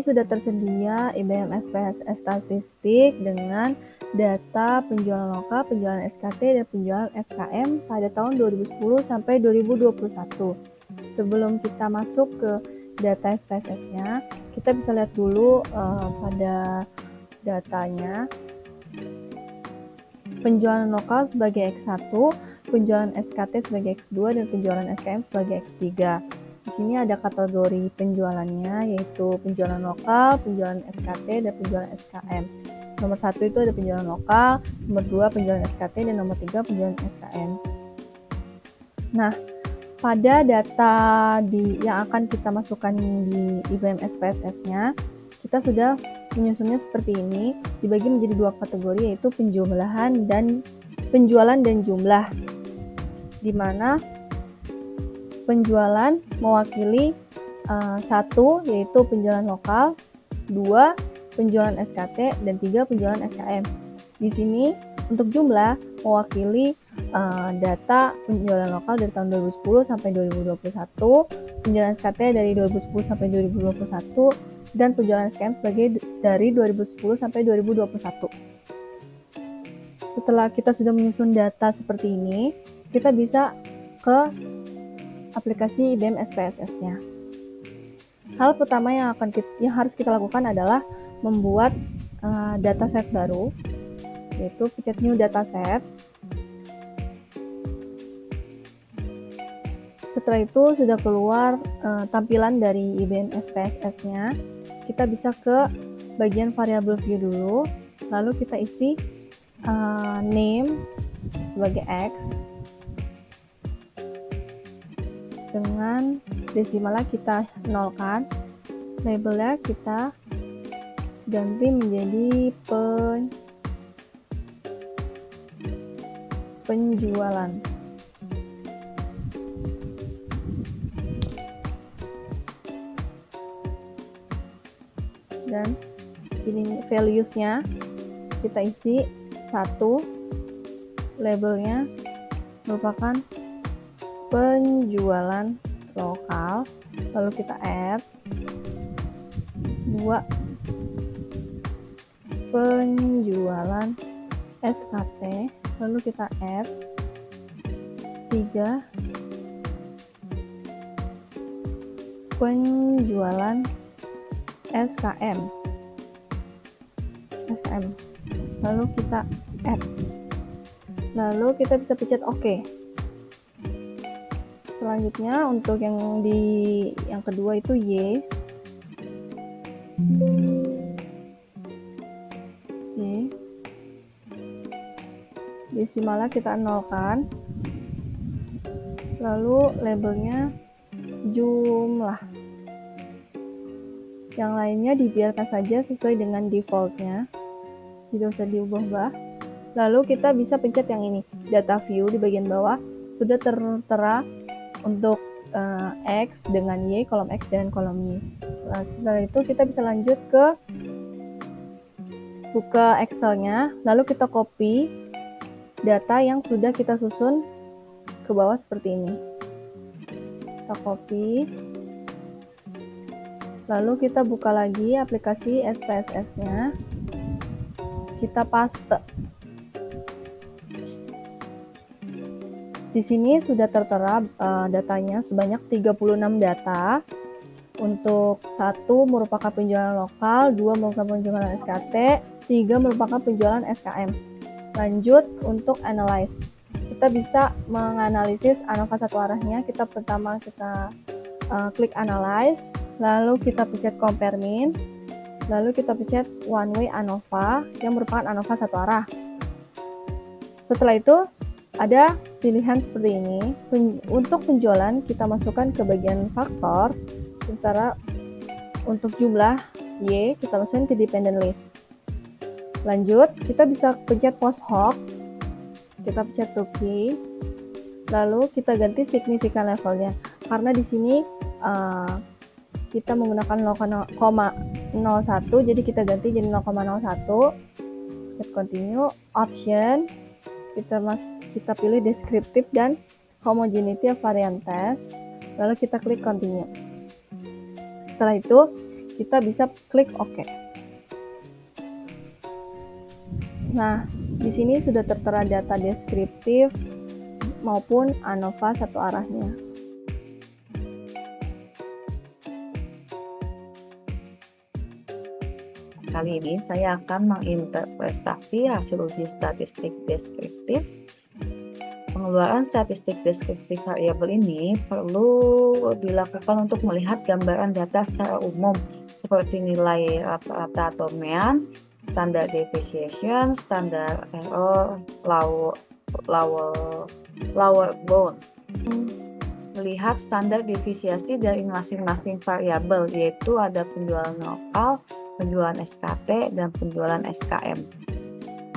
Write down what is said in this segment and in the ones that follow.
sudah tersedia IBM SPSS statistik dengan data penjualan lokal, penjualan SKT, dan penjualan SKM pada tahun 2010 sampai 2021. Sebelum kita masuk ke data SPSS-nya, kita bisa lihat dulu pada datanya. Penjualan lokal sebagai X1, penjualan SKT sebagai X2, dan penjualan SKM sebagai X3. Di sini ada kategori penjualannya, yaitu penjualan lokal, penjualan SKT, dan penjualan SKM. Nomor 1 itu ada penjualan lokal, nomor 2 penjualan SKT, dan nomor 3 penjualan SKM. Nah, pada data yang akan kita masukkan di IBM SPSS-nya, kita sudah menyusunnya seperti ini, dibagi menjadi 2 kategori, yaitu penjualan dan jumlah, di mana penjualan mewakili 1 yaitu penjualan lokal, 2 penjualan SKT, dan 3 penjualan SKM. Di sini untuk jumlah mewakili data penjualan lokal dari tahun 2010 sampai 2021, penjualan SKT dari 2010 sampai 2021, dan penjualan SKM sebagai dari 2010 sampai 2021. Setelah kita sudah menyusun data seperti ini, kita bisa ke aplikasi IBM SPSS-nya. Hal pertama yang harus kita lakukan adalah membuat dataset baru, yaitu pencet new dataset. Setelah itu sudah keluar tampilan dari IBM SPSS-nya, kita bisa ke bagian variable view dulu, lalu kita isi name sebagai X, dengan desimalnya kita nolkan, labelnya kita ganti menjadi penjualan. Dan ini values-nya kita isi 1, labelnya merupakan penjualan lokal, lalu kita add 2 penjualan SKT, lalu kita add 3 penjualan SKM, lalu kita add, lalu kita bisa pencet OK. Selanjutnya untuk yang kedua itu Y, desimalnya kita nolkan, lalu labelnya jumlah. Yang lainnya dibiarkan saja sesuai dengan defaultnya, tidak usah diubah-ubah. Lalu kita bisa pencet yang ini, data view di bagian bawah, sudah tertera untuk X dengan Y, kolom X dan kolom Y. Nah, setelah itu kita bisa lanjut ke buka Excel-nya, lalu kita copy data yang sudah kita susun ke bawah seperti ini. Kita copy, lalu kita buka lagi aplikasi SPSS-nya, kita paste. Di sini sudah tertera datanya sebanyak 36 data. Untuk 1 merupakan penjualan lokal, 2 merupakan penjualan SKT, 3 merupakan penjualan SKM. Lanjut untuk analyze. Kita bisa menganalisis ANOVA satu arahnya. Pertama kita klik analyze, lalu kita pencet compare min, lalu kita pencet one way ANOVA yang merupakan ANOVA satu arah. Setelah itu ada pilihan seperti ini. Untuk penjualan kita masukkan ke bagian faktor, sementara untuk jumlah Y kita masukkan ke dependent list. Lanjut, kita bisa pencet post hoc, kita pencet to key, lalu kita ganti signifikan levelnya. Karena di sini kita menggunakan 0,01, jadi kita ganti jadi 0,01. Kita continue, option, kita pilih descriptive dan homogeneity of variant test, lalu kita klik continue. Setelah itu kita bisa klik OK. Nah, di sini sudah tertera data deskriptif maupun ANOVA satu arahnya. Kali ini saya akan menginterpretasi hasil uji statistik deskriptif. Pengeluaran statistik deskriptif variabel ini perlu dilakukan untuk melihat gambaran data secara umum seperti nilai rata-rata atau mean, standar deviation, standar error, lower bound. Melihat standar deviasi dari masing-masing variabel, yaitu ada penjualan lokal, penjualan SKT, dan penjualan SKM.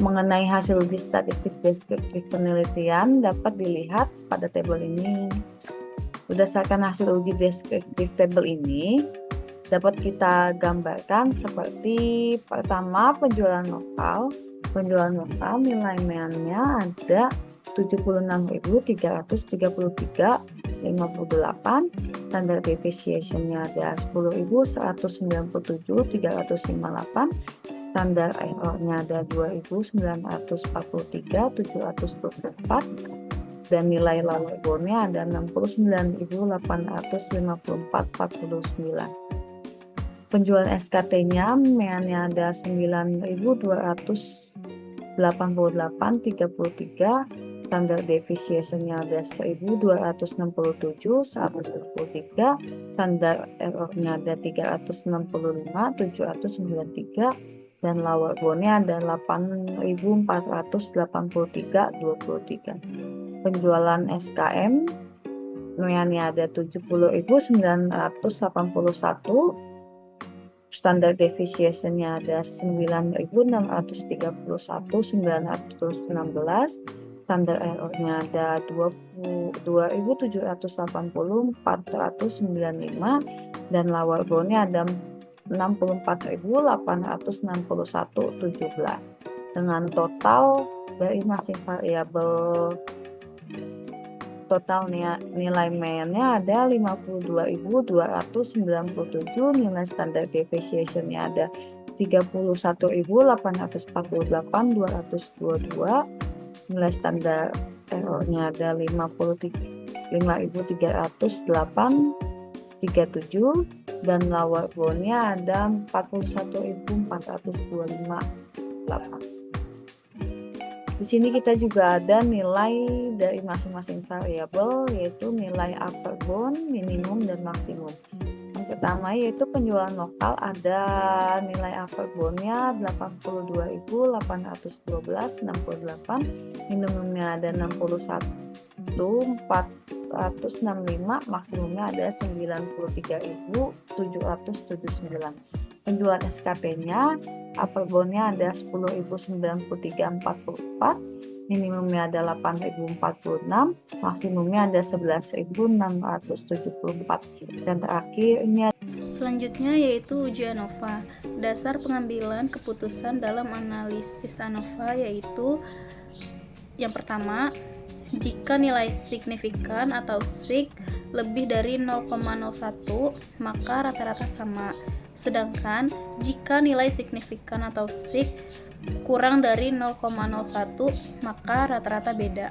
Mengenai hasil uji statistik deskriptif penelitian dapat dilihat pada tabel ini. Berdasarkan hasil uji deskriptif tabel ini, dapat kita gambarkan seperti pertama penjualan lokal. Penjualan lokal nilai mean-nya ada 76.333,58, standar deviation-nya ada 10.197,358, standar error-nya ada 2.943,724, dan nilai lower bound-nya ada 69.854,49. Penjualan SKT-nya mean-nya ada 9.288,33, standar deviation-nya ada 1.267,123, standar error-nya ada 365,793, dan lower bound-nya ada 8.483,23. Penjualan SKM mean-nya ada 70.981, standar deviation-nya ada 9.631,916, standar error-nya ada 2.780,495, dan lower bound-nya ada 64.861,17. Dengan total dari masing variabel, total nilai mean-nya ada 52.297, nilai standar deviation-nya ada 31.848,222, nilai standar error-nya ada 5.308,37, dan lower bound-nya ada 41.425,8. Di sini kita juga ada nilai dari masing-masing variabel, yaitu nilai upper bound, minimum, dan maksimum. Yang pertama yaitu penjualan lokal, ada nilai upper bound-nya 82.812,68, minimumnya ada 61.465, maksimumnya ada 93.779. Penjualan SKT-nya, upper bound-nya ada 10.093,44, minimumnya ada 8.046, maksimumnya ada 11.674. Dan terakhirnya, selanjutnya yaitu uji ANOVA. Dasar pengambilan keputusan dalam analisis ANOVA yaitu yang pertama, jika nilai signifikan atau sig lebih dari 0,01 maka rata-rata sama. Sedangkan jika nilai signifikan atau sig kurang dari 0,01 maka rata-rata beda.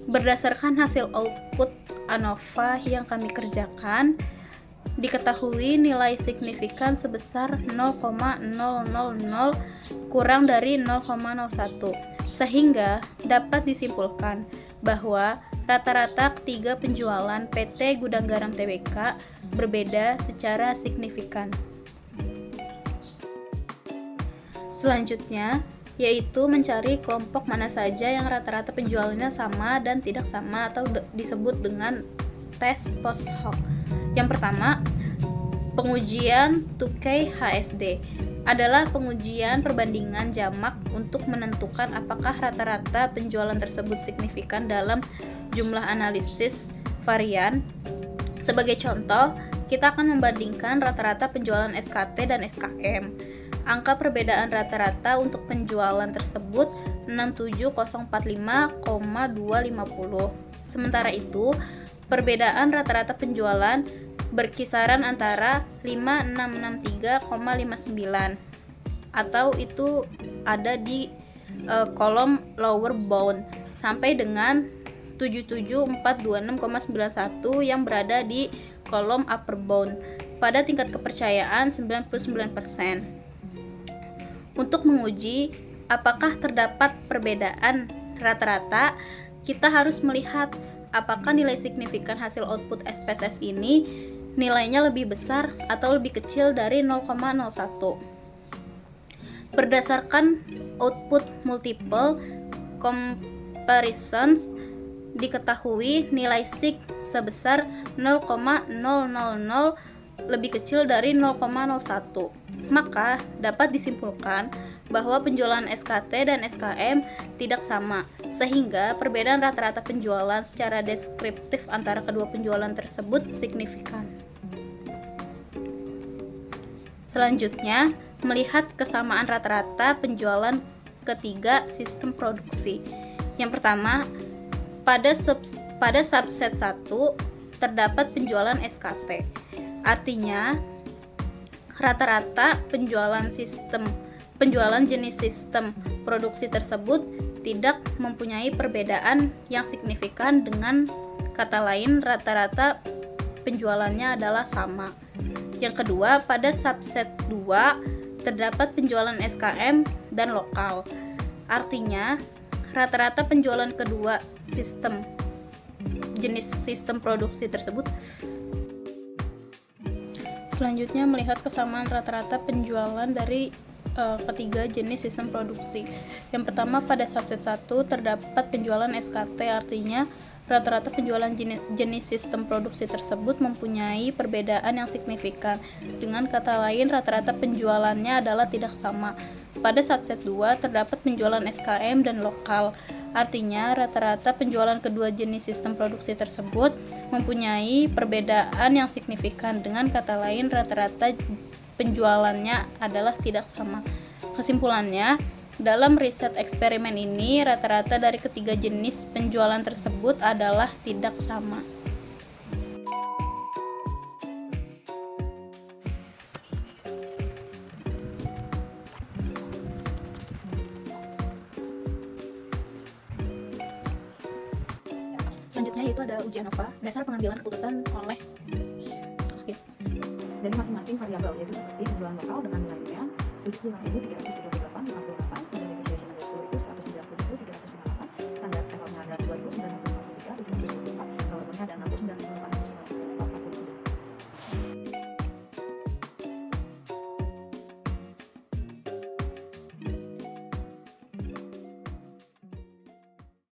Berdasarkan hasil output ANOVA yang kami kerjakan, diketahui nilai signifikan sebesar 0,000 kurang dari 0,01, sehingga dapat disimpulkan bahwa rata-rata ketiga penjualan PT Gudang Garam Tbk berbeda secara signifikan. Selanjutnya, yaitu mencari kelompok mana saja yang rata-rata penjualannya sama dan tidak sama atau disebut dengan tes post hoc. Yang pertama, pengujian Tukey HSD adalah pengujian perbandingan jamak untuk menentukan apakah rata-rata penjualan tersebut signifikan dalam jumlah analisis varian. Sebagai contoh, kita akan membandingkan rata-rata penjualan SKT dan SKM. Angka perbedaan rata-rata untuk penjualan tersebut 67045,250. Sementara itu, perbedaan rata-rata penjualan berkisaran antara 5663,59 atau itu ada di kolom lower bound sampai dengan 77426,91 yang berada di kolom upper bound pada tingkat kepercayaan 99%. Untuk menguji apakah terdapat perbedaan rata-rata, kita harus melihat apakah nilai signifikan hasil output SPSS ini nilainya lebih besar atau lebih kecil dari 0,01. Berdasarkan output multiple comparisons, diketahui nilai sig sebesar 0,000 lebih kecil dari 0,01. Maka dapat disimpulkan bahwa penjualan SKT dan SKM tidak sama, sehingga perbedaan rata-rata penjualan secara deskriptif antara kedua penjualan tersebut signifikan. Selanjutnya, melihat kesamaan rata-rata penjualan ketiga sistem produksi. Yang pertama, pada subset 1 terdapat penjualan SKT. Artinya, rata-rata penjualan jenis sistem produksi tersebut tidak mempunyai perbedaan yang signifikan, dengan kata lain rata-rata penjualannya adalah sama. Yang kedua, pada subset 2 terdapat penjualan SKM dan lokal. Artinya, rata-rata penjualan kedua jenis sistem produksi tersebut. Selanjutnya, melihat kesamaan rata-rata penjualan dari ketiga jenis sistem produksi. Yang pertama, pada subset 1 terdapat penjualan SKT, artinya rata-rata penjualan jenis sistem produksi tersebut mempunyai perbedaan yang signifikan. Dengan kata lain, rata-rata penjualannya adalah tidak sama. Pada subset 2 terdapat penjualan SKM dan lokal. Artinya, rata-rata penjualan kedua jenis sistem produksi tersebut mempunyai perbedaan yang signifikan. Dengan kata lain, rata-rata penjualannya adalah tidak sama. Kesimpulannya, dalam riset eksperimen ini, rata-rata dari ketiga jenis penjualan tersebut adalah tidak sama. Selanjutnya itu ada ujian OVA, dasar pengambilan keputusan oleh Jadi masing-masing variabel, yaitu seperti penjualan lokal dengan nilainya 76.330